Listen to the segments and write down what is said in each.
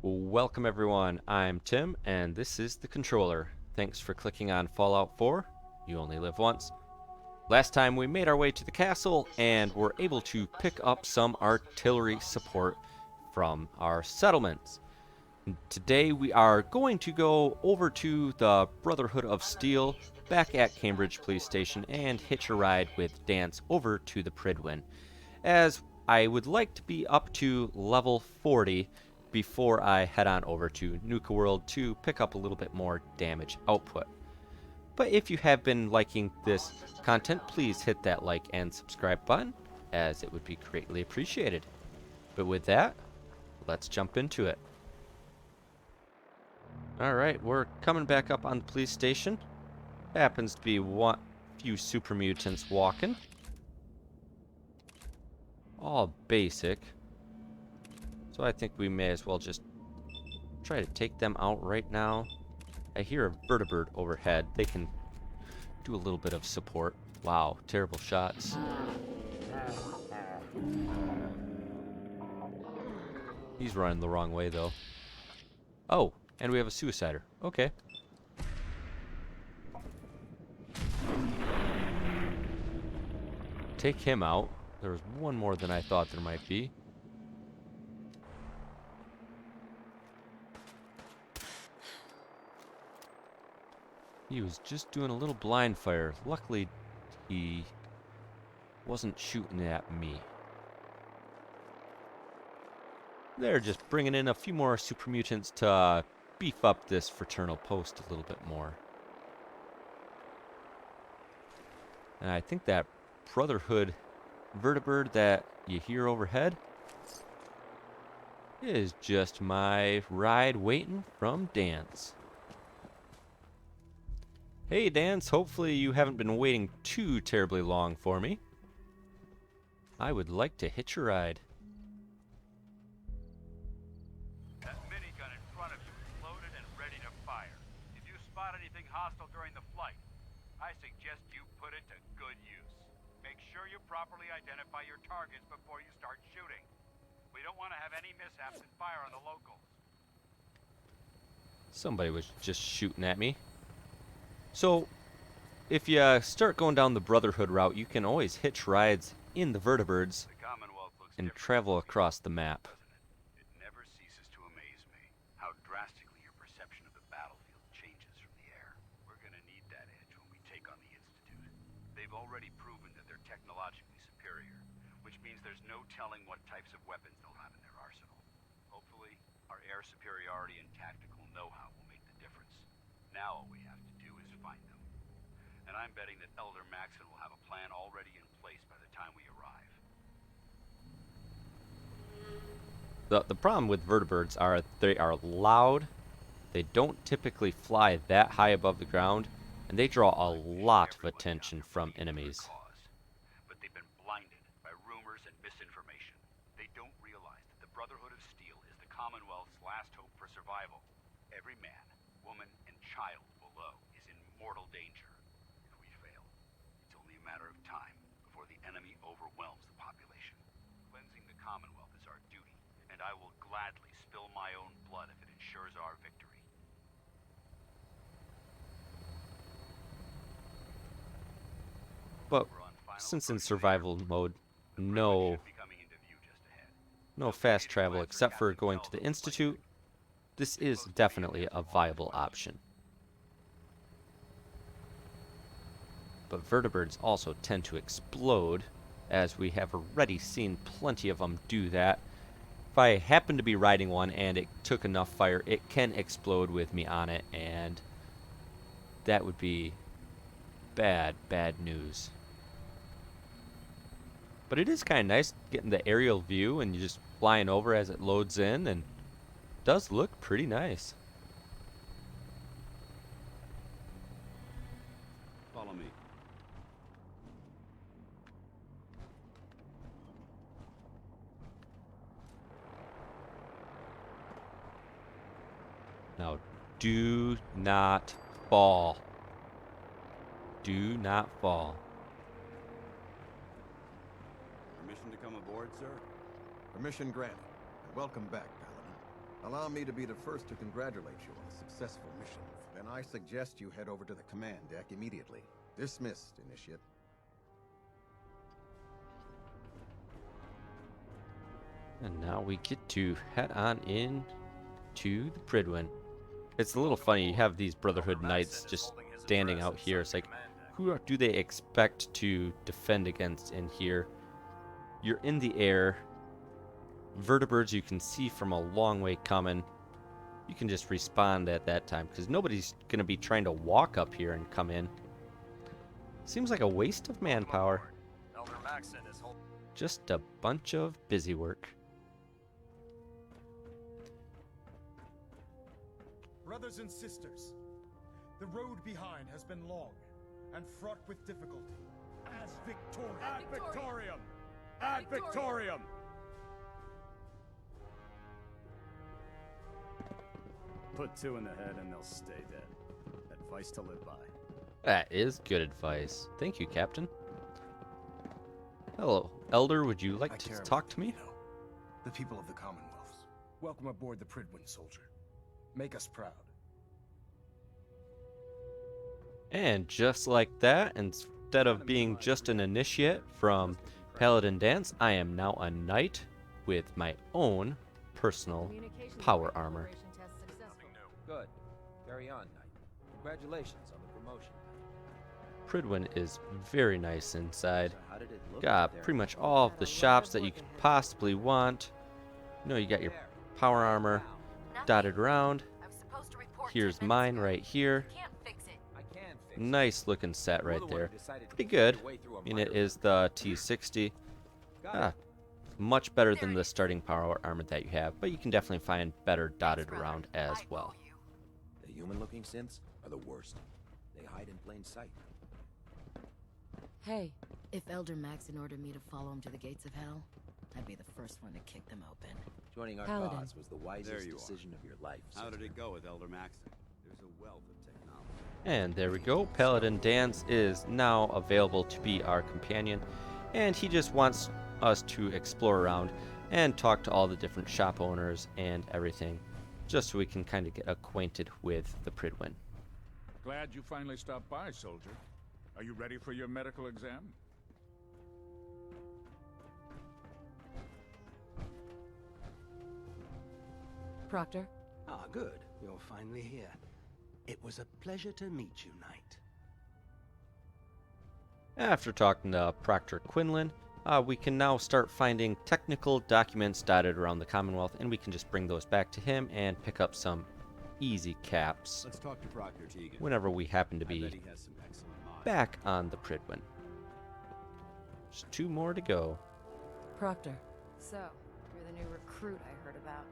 Welcome everyone, I'm Tim, and this is the controller. Thanks for clicking on Fallout 4, You Only Live Once. Last time we made our way to the castle and were able to pick up some artillery support from our settlements. And today we are going to go over to the Brotherhood of Steel back at Cambridge Police Station and hitch a ride with Dance over to the Pridwin, as I would like to be up to level 40 before I head on over to Nuka World to pick up a little bit more damage output. But if you have been liking this content, please hit that like and subscribe button, as it would be greatly appreciated. But with that, let's jump into it. Alright, we're coming back up on the police station. Happens to be one few super mutants walking. All basic. So I think we may as well just try to take them out right now. I hear a vertibird overhead. They can do a little bit of support. Wow, terrible shots. He's running the wrong way though. Oh, and we have a suicider. Okay. Take him out. There was one more than I thought there might be. He was just doing a little blind fire. Luckily, he wasn't shooting at me. They're just bringing in a few more super mutants to beef up this fraternal post a little bit more. And I think that Brotherhood vertibird that you hear overhead is just my ride waiting from Dance. Hey Dance, hopefully you haven't been waiting too terribly long for me. I would like to hitch a ride. That minigun in front of you is loaded and ready to fire. If you spot anything hostile during the flight, I suggest you put it to good use. Make sure you properly identify your targets before you start shooting. We don't want to have any mishaps and fire on the locals. Somebody was just shooting at me. So, if you start going down the Brotherhood route, you can always hitch rides in the vertibirds The Commonwealth looks and different, travel across the map. doesn't it? It never ceases to amaze me how drastically your perception of the battlefield changes from the air. We're gonna need that edge when we take on the Institute. They've already proven that they're technologically superior, which means there's no telling what types of weapons they'll have in their arsenal. Hopefully, our air superiority and tactical know-how will make the difference. Now all we have to do is find them. And I'm betting that Elder Maxon will have a plan already in place by the time we arrive. The problem with vertibirds are they are loud, they don't typically fly that high above the ground, and they draw a lot of attention from enemies. But they've been blinded by rumors and misinformation. They don't realize that the Brotherhood of Steel is the Commonwealth's last hope for survival. Every man, woman, and child below is in mortal danger. If we fail, it's only a matter of time before the enemy overwhelms the population. Cleansing the Commonwealth is our duty, and I will gladly spill my own blood if it ensures our victory. But We're on final since in approach, survival Leader. mode, The Pridwin no should be coming into view just ahead. no fast travel except for going to the Institute, this is definitely a viable option. But vertibirds also tend to explode, as we have already seen plenty of them do that. If I happen to be riding one and it took enough fire, it can explode with me on it, and that would be bad, bad news. But it is kind of nice getting the aerial view and you just flying over as it loads in, and it does look pretty nice. Follow me. Now, do not fall. Do not fall. Permission to come aboard, sir? Permission granted. Welcome back, Paladin. Allow me to be the first to congratulate you on a successful mission. Then I suggest you head over to the command deck immediately. Dismissed, Initiate. And now we get to head on in to the Pridwin. It's a little funny, you have these Brotherhood Knights just standing out here. It's like, who do they expect to defend against in here? You're in the air. Vertibirds you can see from a long way coming. You can just respond at that time, because nobody's going to be trying to walk up here and come in. Seems like a waste of manpower. Just a bunch of busy work. Brothers and sisters, the road behind has been long and fraught with difficulty. As Victorium. Ad Victorium! Ad Victorium! Put two in the head and they'll stay dead. Advice to live by. That is good advice. Thank you, Captain. Hello, Elder. Would you like to talk to me? The people of the Commonwealth. Welcome aboard the Pridwin, soldier. Make us proud. And just like that, instead of being just an initiate from Paladin Dance, I am now a knight with my own personal power armor. Good. Carry on, Knight. Congratulations on the promotion. Pridwin is very nice inside. So how did it look Got out there? pretty much all of the shops that you could possibly want. You know, you got your power armor dotted around. Here's mine right here. Nice looking set right there. Pretty good. I mean, it is the T60. Much better than the starting power armor that you have, but you can definitely find better dotted around as well. The human-looking synths are the worst. They hide in plain sight. Hey, if Elder Maxon ordered me to follow him to the gates of hell, I'd be the first one to kick them open. Joining our Paladin. cause was the wisest decision of your life. How did it go with Elder Maxon? There's a wealth of technology. And there we go. Paladin Dance is now available to be our companion, and he just wants us to explore around and talk to all the different shop owners and everything, just so we can kind of get acquainted with the Pridwin. Glad you finally stopped by, soldier. Are you ready for your medical exam? Proctor? Ah, good. You're finally here. It was a pleasure to meet you, Knight. After talking to Proctor Quinlan, we can now start finding technical documents dotted around the Commonwealth, and we can just bring those back to him and pick up some easy caps Let's talk to Proctor Teagan. whenever we happen to I bet be he has some excellent minds. back on the Pridwin. Just 2 more to go. Proctor. So, you're the new recruit I heard about.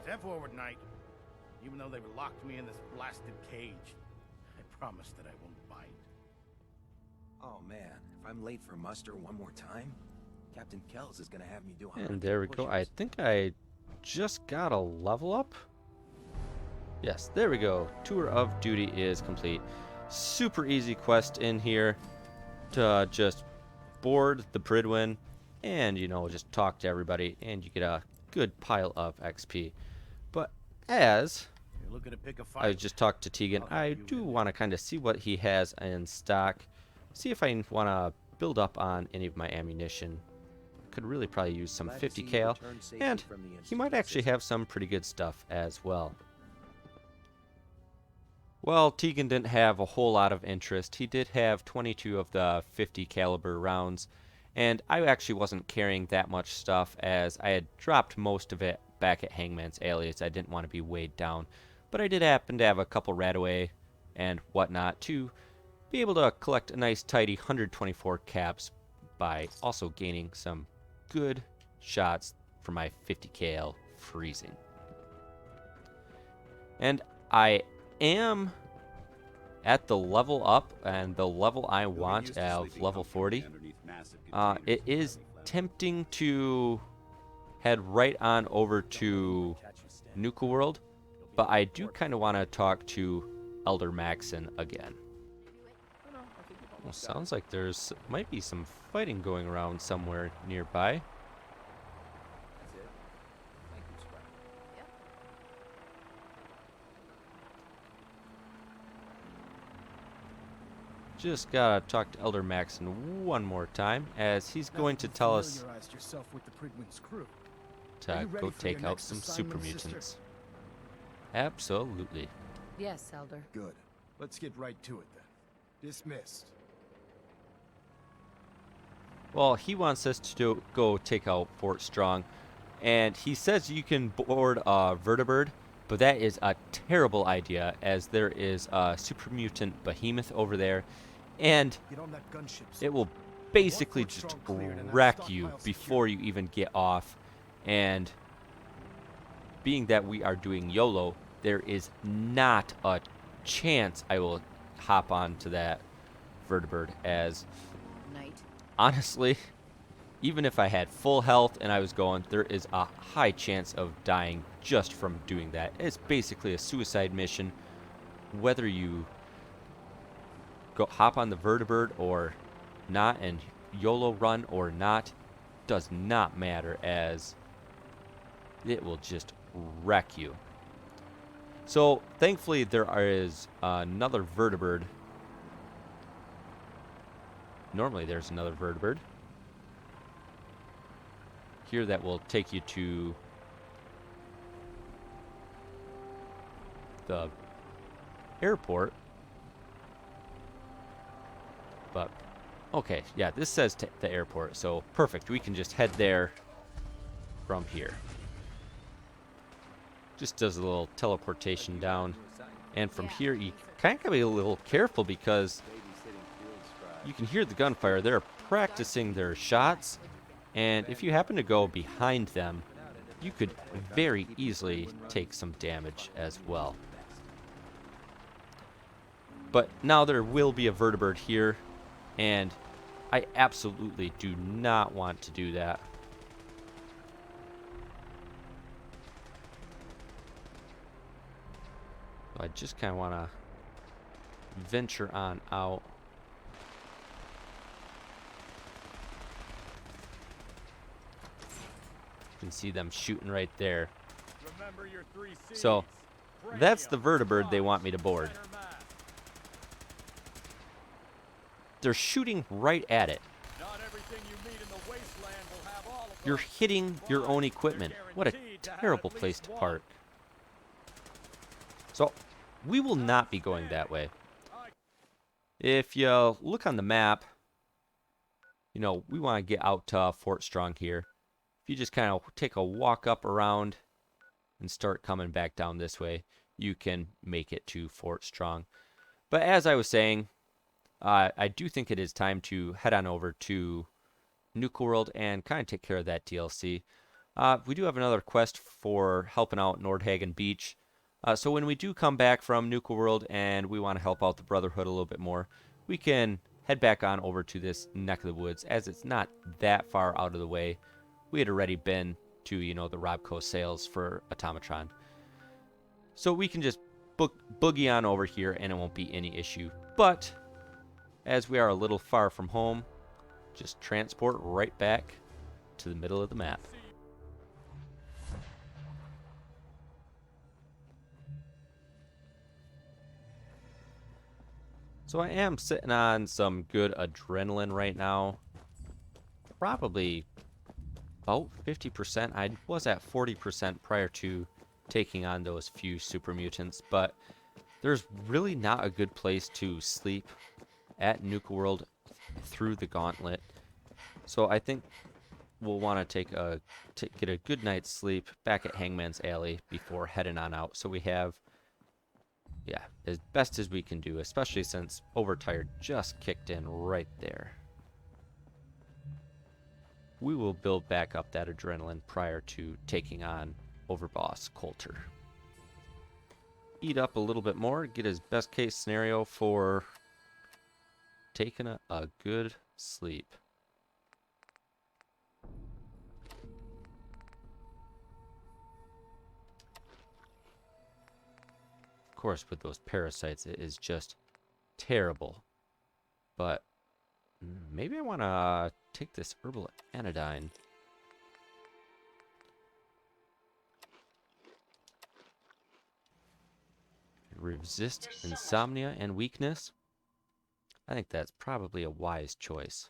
Step forward, Knight. Even though they've locked me in this blasted cage, I promise that I won't bite. Oh man, if I'm late for muster one more time, Captain Kells is gonna have me do 100 And there we go. I think I just got a level up. Yes, there we go. Tour of Duty is complete. Super easy quest in here to just board the Pridwin and, you know, just talk to everybody, and you get a good pile of XP. But as You're looking to pick a fight. I just talked to Teagan, I do want to kind of see what he has in stock. See if I want to build up on any of my ammunition. Could really probably use some Glad to see 50 you cal, return safely and from the he might Institute actually system. have some pretty good stuff as well. Well, Teagan didn't have a whole lot of interest. He did have 22 of the 50 caliber rounds, and I actually wasn't carrying that much stuff as I had dropped most of it back at Hangman's Alias. I didn't want to be weighed down, but I did happen to have a couple Radaway and whatnot to be able to collect a nice tidy 124 caps by also gaining some good shots for my 50 cal freezing. And I am at the level up and the level I want of level 40. It is tempting to head right on over to Nuka World, but I do kind of want to talk to Elder Maxon again. Well, sounds like there's might be some fighting going around somewhere nearby. That's it. Thank you, Sprite. Just gotta talk to Elder Maxon one more time, as he's going to tell us Familiarized yourself with the Pridwin's crew. to Are you ready go for your take out next some super assignment, sister? mutants. Absolutely. Yes, Elder. Good. Let's get right to it then. Dismissed. Well, he wants us to go take out Fort Strong, and he says you can board a vertibird, but that is a terrible idea, as there is a super mutant behemoth over there, and Get on that gunship. it will basically just wreck you before you even get off. And being that we are doing YOLO, there is not a chance I will hop onto that vertibird, as Night. honestly, even if I had full health and I was going, there is a high chance of dying just from doing that. It's basically a suicide mission. Whether you go hop on the vertibird or not, and YOLO run or not, does not matter, as it will just wreck you. So thankfully there is another vertibird. Normally there's another vertibird here that will take you to the airport. But okay, yeah, this says the airport, so perfect. We can just head there from here. Just does a little teleportation down, and from here you kind of gotta be a little careful, because you can hear the gunfire. They're practicing their shots, and if you happen to go behind them, you could very easily take some damage as well. But now there will be a vertibird here, and I absolutely do not want to do that. I just kind of want to venture on out. You can see them shooting right there. So that's the vertibird they want me to board. They're shooting right at it. You're hitting your own equipment. What a terrible place to park. So we will not be going that way. If you look on the map, you know, we want to get out to Fort Strong here. If you just kind of take a walk up around and start coming back down this way, you can make it to Fort Strong. But as I was saying, I do think it is time to head on over to Nuka World and kind of take care of that DLC. We do have another quest for helping out Nordhagen Beach. So when we do come back from Nuka World and we want to help out the Brotherhood a little bit more, we can head back on over to this neck of the woods, as it's not that far out of the way. We had already been to, you know, the Robco sales for Automatron. So we can just boogie on over here and it won't be any issue. But as we are a little far from home, just transport right back to the middle of the map. So I am sitting on some good adrenaline right now. Probably about 50%. I was at 40% prior to taking on those few super mutants, but there's really not a good place to sleep at Nuka World through the gauntlet. So I think we'll want to get a good night's sleep back at Hangman's Alley before heading on out. So we have, yeah, as best as we can do, especially since Overtired just kicked in right there. We will build back up that adrenaline prior to taking on Overboss Coulter. Eat up a little bit more, get his best case scenario for taking a good sleep. Of course, with those parasites, it is just terrible. But maybe I want to take this herbal anodyne. Resist insomnia and weakness. I think that's probably a wise choice.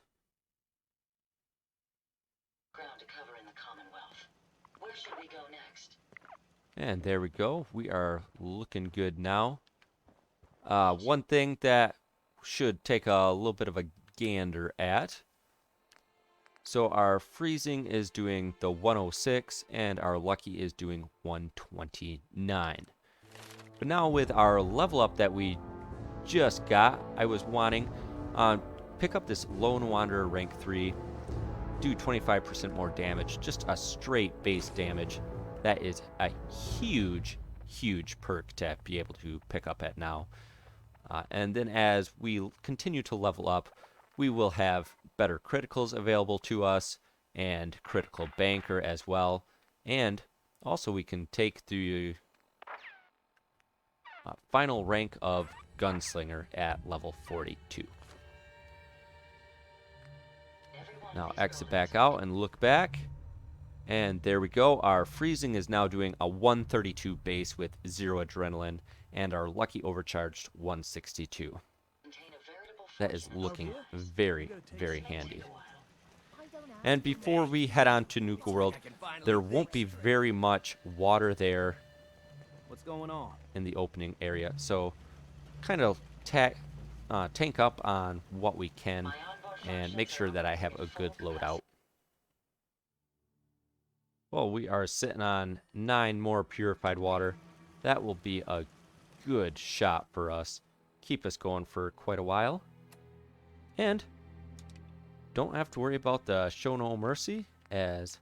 Ground to cover in the Commonwealth. Where should we go next? And there we go. We are looking good now. One thing that should take a little bit of a gander at. So our freezing is doing the 106 and our lucky is doing 129. But now with our level up that we just got, I was wanting pick up this Lone Wanderer rank 3, do 25% more damage, just a straight base damage. That is a huge, huge perk to be able to pick up at now. And then as we continue to level up, we will have better criticals available to us and critical banker as well. And also we can take the final rank of gunslinger at level 42. Now exit back out and look back. And there we go. Our freezing is now doing a 132 base with 0 adrenaline. And our lucky overcharged 162. That is looking very, very handy. And before we head on to Nuka World, there won't be very much water there. What's going on? In the opening area. So kind of tank up on what we can and make sure that I have a good loadout. Well, we are sitting on 9 more purified water. That will be a good shot for us. Keep us going for quite a while. And don't have to worry about the show no mercy, as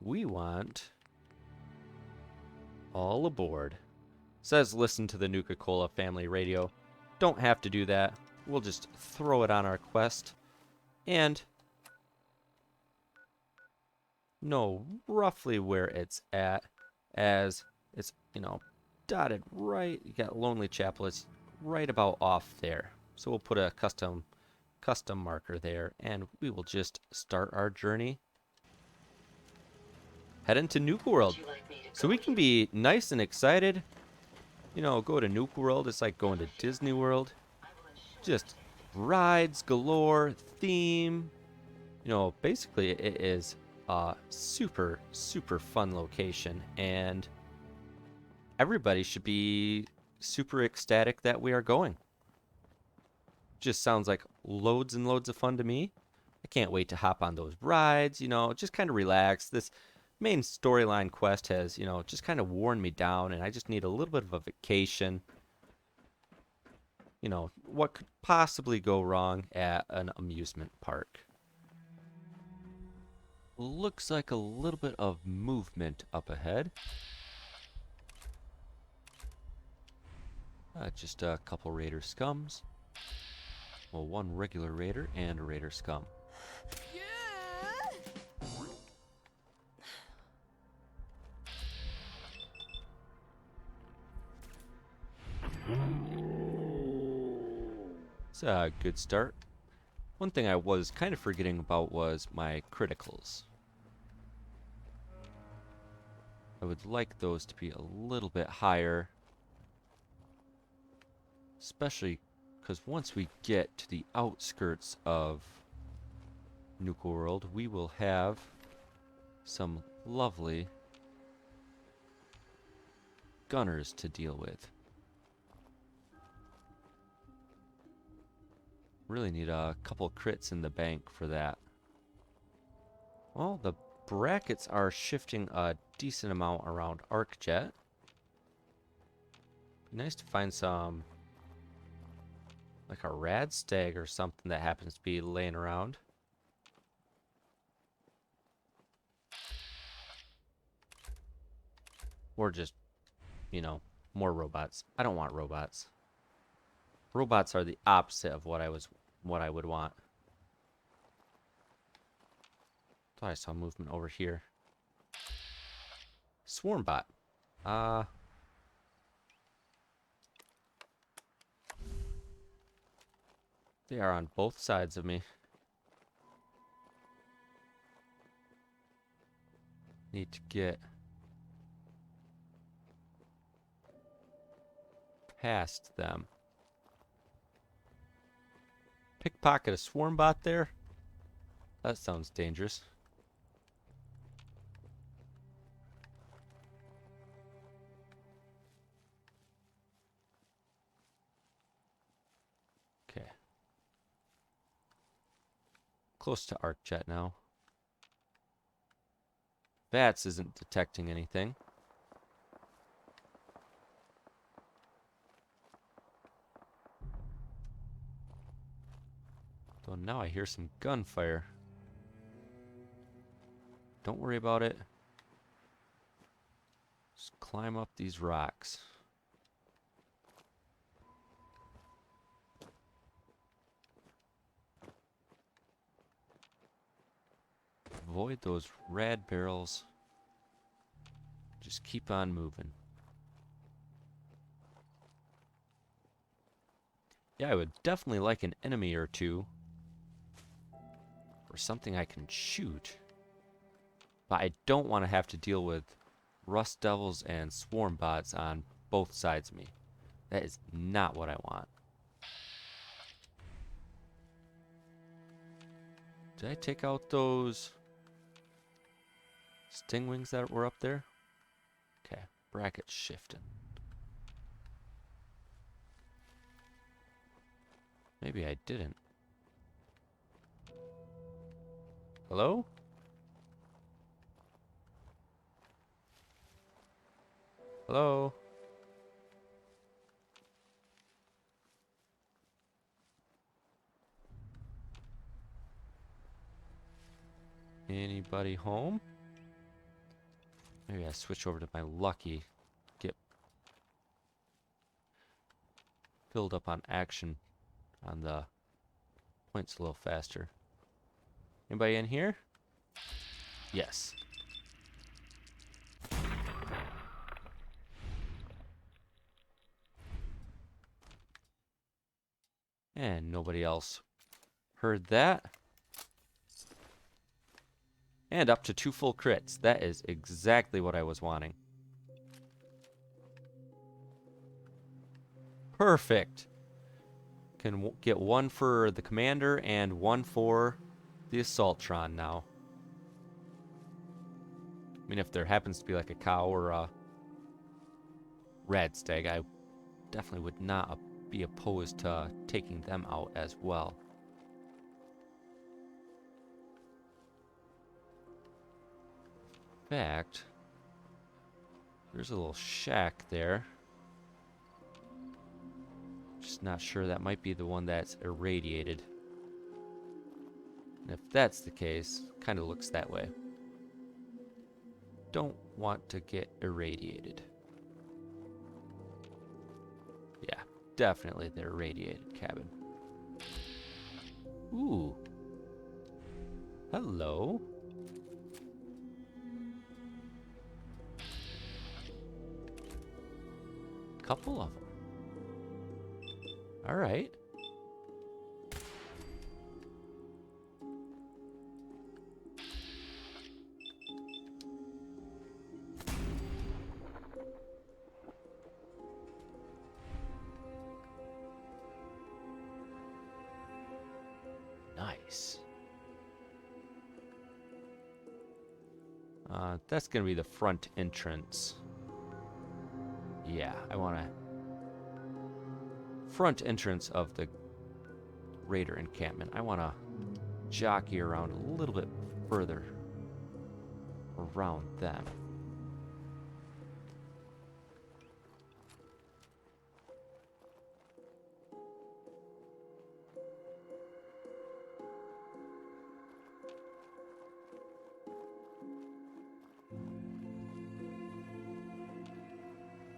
we want all aboard. Says listen to the Nuka-Cola family radio. Don't have to do that. We'll just throw it on our quest and know roughly where it's at, as it's, dotted right. You got Lonely Chapel. It's right about off there. So we'll put a custom marker there, and we will just start our journey. Head into Nuka World. So we can be nice and excited. Go to Nuka World. It's like going to Disney World. Just rides galore, theme. Basically it is a super, super fun location. And everybody should be super ecstatic that we are going. Just sounds like loads and loads of fun to me. I can't wait to hop on those rides, just kind of relax. This main storyline quest has, just kind of worn me down, and I just need a little bit of a vacation. What could possibly go wrong at an amusement park? Looks like a little bit of movement up ahead. Just a couple raider scums. Well, one regular raider and a raider scum. It's a good start. One thing I was kind of forgetting about was my criticals. I would like those to be a little bit higher. Especially because once we get to the outskirts of Nuka World, we will have some lovely gunners to deal with. Really need a couple crits in the bank for that. Well, the brackets are shifting a decent amount around ArcJet. Be nice to find some, like a rad stag or something that happens to be laying around. Or just, more robots. I don't want robots. Robots are the opposite of what I would want. Thought I saw movement over here. Swarmbot. They are on both sides of me. Need to get past them. Pickpocket a swarm bot there? That sounds dangerous. Okay. Close to ArcJet now. VATS isn't detecting anything. Though now I hear some gunfire. Don't worry about it. Just climb up these rocks. Avoid those rad barrels. Just keep on moving. Yeah, I would definitely like an enemy or two. Or something I can shoot. But I don't want to have to deal with Rust Devils and Swarm Bots on both sides of me. That is not what I want. Did I take out those Stingwings that were up there? Okay, brackets shifting. Maybe I didn't. Hello? Hello? Anybody home? Maybe I switch over to my lucky. Get filled up on action on the points a little faster. Anybody in here? Yes. And nobody else heard that. And up to 2 full crits. That is exactly what I was wanting. Perfect. Can get 1 for the commander and 1 for the Assaultron now. I mean, if there happens to be like a cow or a red stag, I definitely would not be opposed to taking them out as well. In fact, there's a little shack there. Just not sure, that might be the one that's irradiated. And if that's the case, kind of looks that way. Don't want to get irradiated. Yeah, definitely the irradiated cabin. Ooh. Hello. Couple of them. All right. Nice. That's gonna be the front entrance. Yeah, I want to front entrance of the Raider encampment. I want to jockey around a little bit further around them.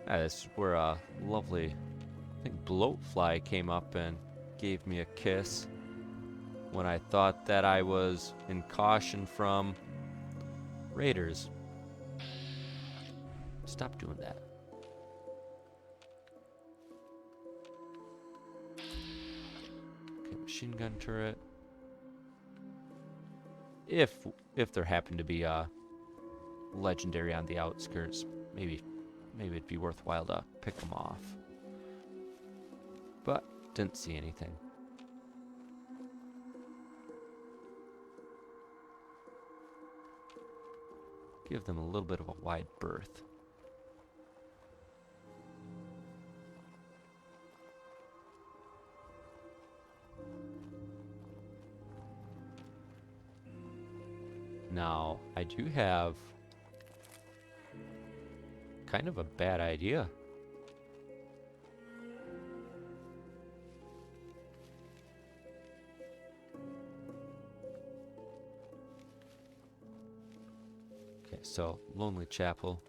This is where a lovely, I think, bloatfly came up and gave me a kiss when I thought that I was in caution from raiders. Stop doing that. Okay, machine gun turret. If there happened to be legendary on the outskirts. Maybe it'd be worthwhile to pick them off. But didn't see anything. Give them a little bit of a wide berth. Now, I do have kind of a bad idea. Okay, so Lonely Chapel.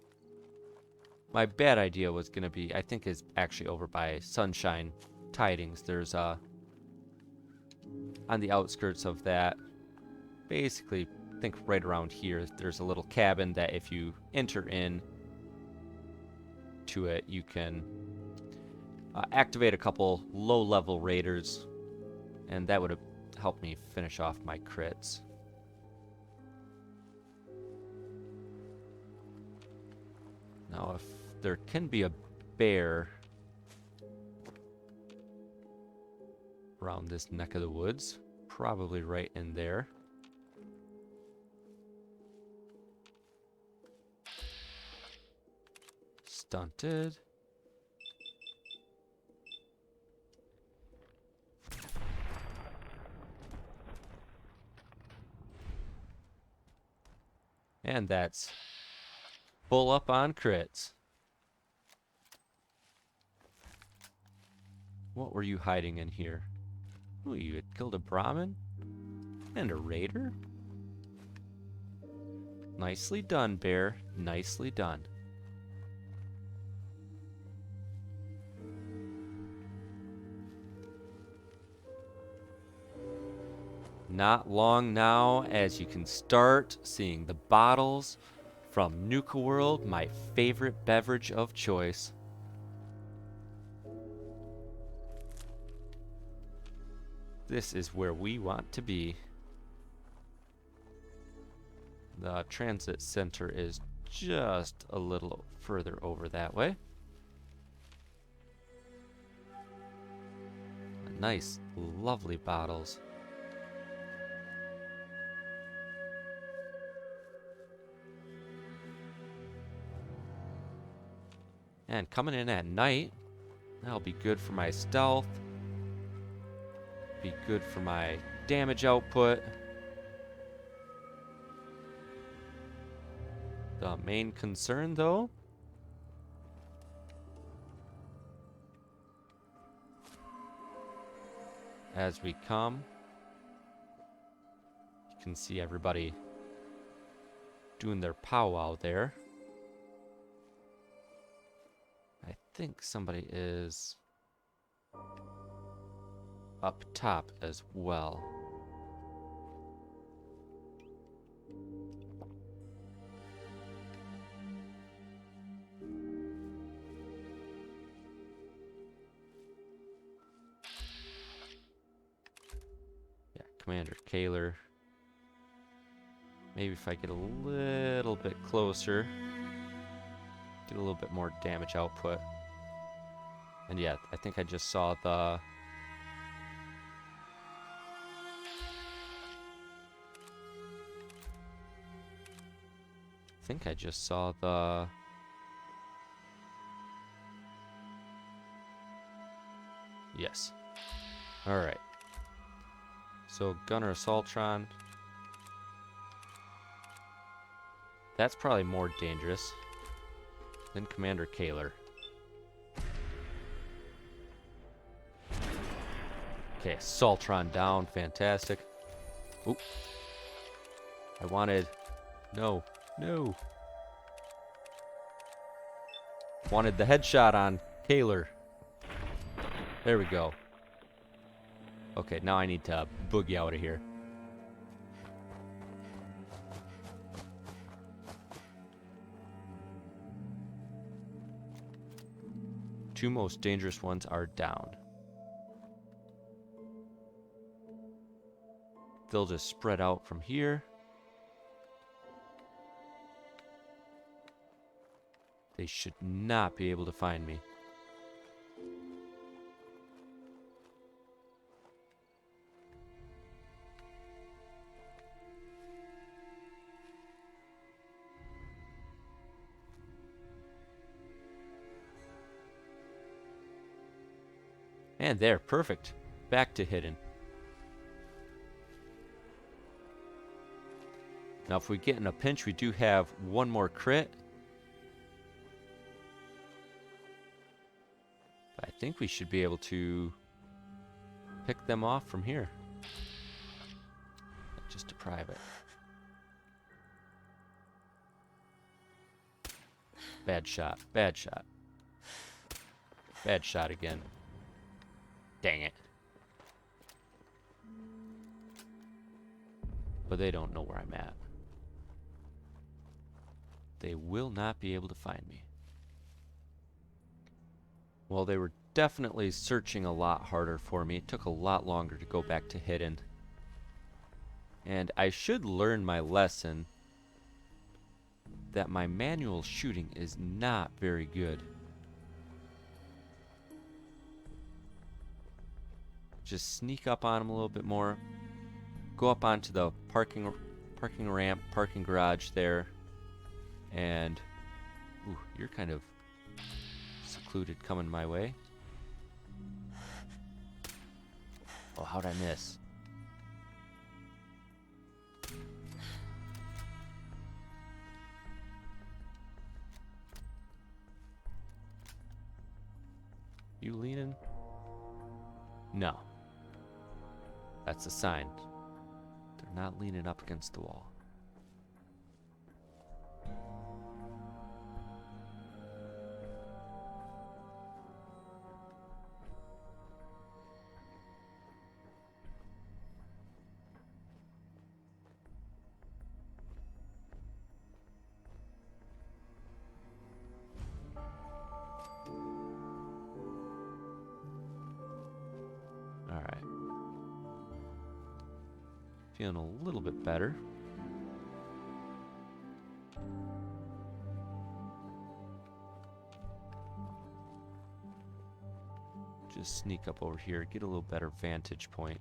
My bad idea was going to be, I think is actually over by Sunshine Tidings. There's on the outskirts of that, basically, I think right around here, there's a little cabin that if you enter in to it, you can activate a couple low-level raiders, and that would have helped me finish off my crits. Now, if there can be a bear around this neck of the woods, probably right in there. Stunted. And that's full up on crits. What were you hiding in here? Ooh, you had killed a Brahmin? And a raider? Nicely done, bear. Nicely done. Not long now, as you can start seeing the bottles from Nuka World, my favorite beverage of choice. This is where we want to be. The transit center is just a little further over that way. Nice, lovely bottles. And coming in at night, that'll be good for my stealth. Be good for my damage output. The main concern, though, as we come, you can see everybody doing their powwow there. I think somebody is up top as well. Yeah, Commander Kaler. Maybe if I get a little bit closer, get a little bit more damage output. And yeah, I think I just saw the... Yes. Alright. So, Gunner Assaultron. That's probably more dangerous than Commander Kaler. Okay, Assaultron down. Fantastic. Oop. I wanted... No. No. Wanted the headshot on Kaler. There we go. Okay, now I need to boogie out of here. Two most dangerous ones are down. They'll just spread out from here. They should not be able to find me. And there, perfect. Back to hidden. Now if we get in a pinch, we do have one more crit. But I think we should be able to pick them off from here. Just a private. Bad shot. Bad shot. Bad shot again. Dang it. But they don't know where I'm at. They will not be able to find me. Well, they were definitely searching a lot harder for me. It took a lot longer to go back to hidden. And I should learn my lesson that my manual shooting is not very good. Just sneak up on them a little bit more. Go up onto the parking ramp, parking garage there. And, ooh, you're kind of secluded coming my way. Oh, how'd I miss? You leaning? No. That's a sign. They're not leaning up against the wall. Alright. Feeling a little bit better. Just sneak up over here, get a little better vantage point.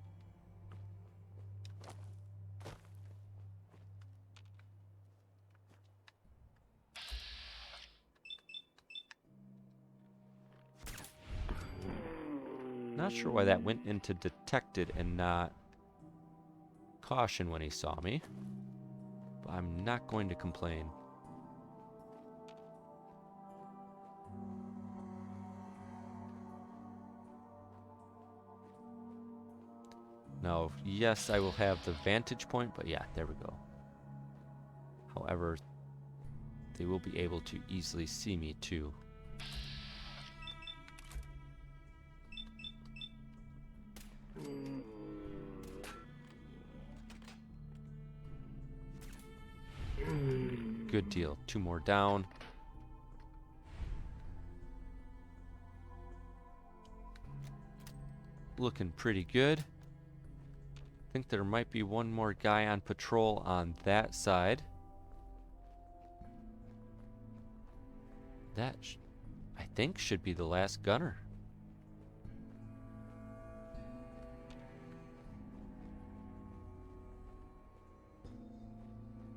Not sure why that went into detected and not caution when he saw me, but I'm not going to complain. Now, yes, I will have the vantage point, but yeah, there we go. However, they will be able to easily see me too. Good deal. 2 more down. Looking pretty good. Think there might be one more guy on patrol on that side. That, I think, should be the last gunner.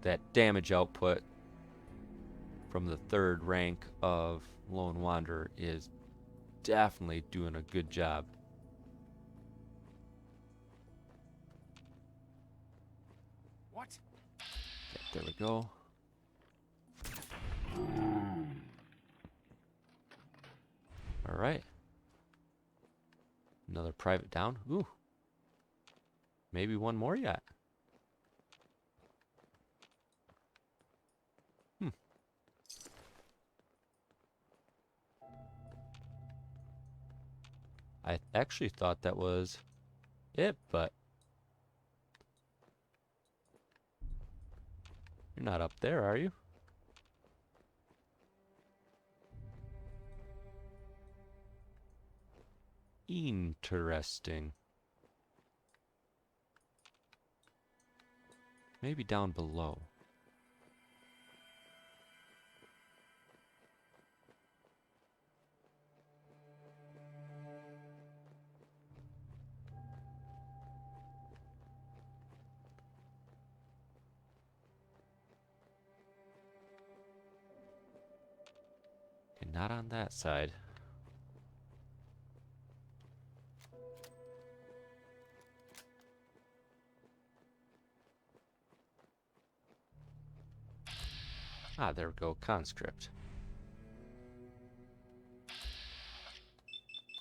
That damage output from the 3rd rank of Lone Wanderer is definitely doing a good job. What? Yep, there we go. All right. Another private down. Ooh. Maybe one more yet. I actually thought that was it, but you're not up there, are you? Interesting. Maybe down below. not on that side. Ah, there we go, conscript.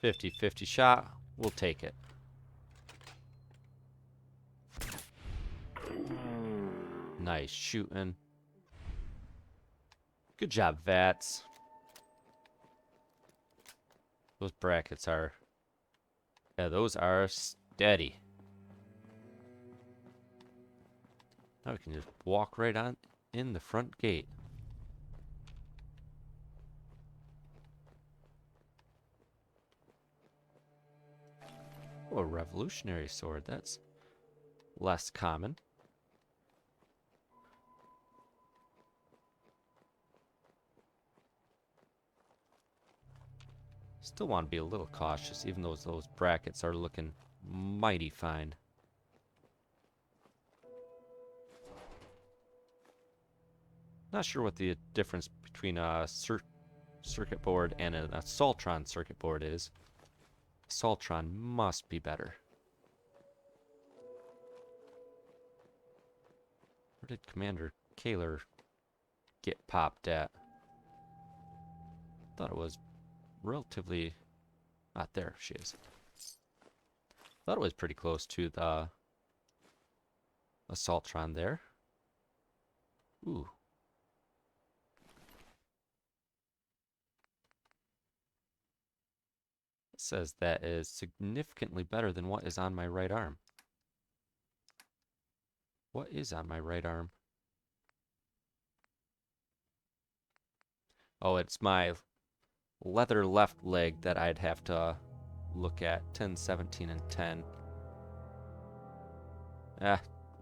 50-50 shot, we'll take it. Nice shooting. Good job, Vats. Those brackets are... yeah, those are steady. Now we can just walk right on in the front gate. Oh, a revolutionary sword. That's less common. Still want to be a little cautious, even though those brackets are looking mighty fine. Not sure what the difference between a circuit board and an Assaultron circuit board is. Assaultron must be better. Where did Commander Kaler get popped at? Thought it was relatively... ah, there she is. Thought it was pretty close to the Assaultron there. Ooh. It says that is significantly better than what is on my right arm. What is on my right arm? Oh, it's my leather left leg that I'd have to look at. 10, 17, and 10.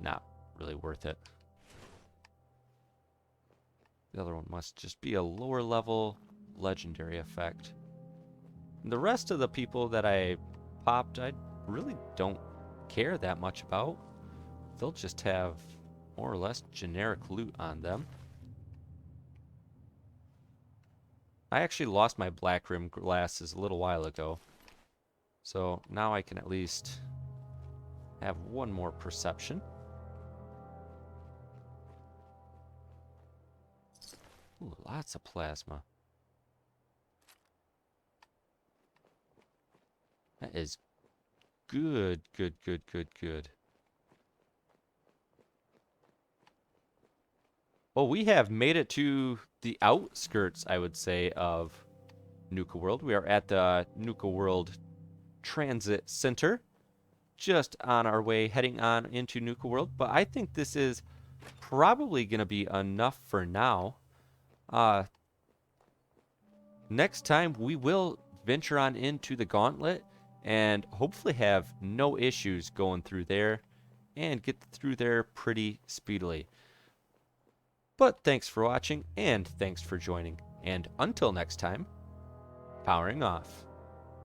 Not really worth it. The other one must just be a lower level legendary effect. And the rest of the people that I popped, I really don't care that much about. They'll just have more or less generic loot on them. I actually lost my black rim glasses a little while ago. So now I can at least have one more perception. Ooh, lots of plasma. That is good, good, good, good, good. Well, we have made it to the outskirts, I would say, of Nuka World. We are at the Nuka World Transit Center, just on our way heading on into Nuka World. But I think this is probably going to be enough for now. Next time, we will venture on into the Gauntlet and hopefully have no issues going through there and get through there pretty speedily. But thanks for watching, and thanks for joining. And until next time, powering off.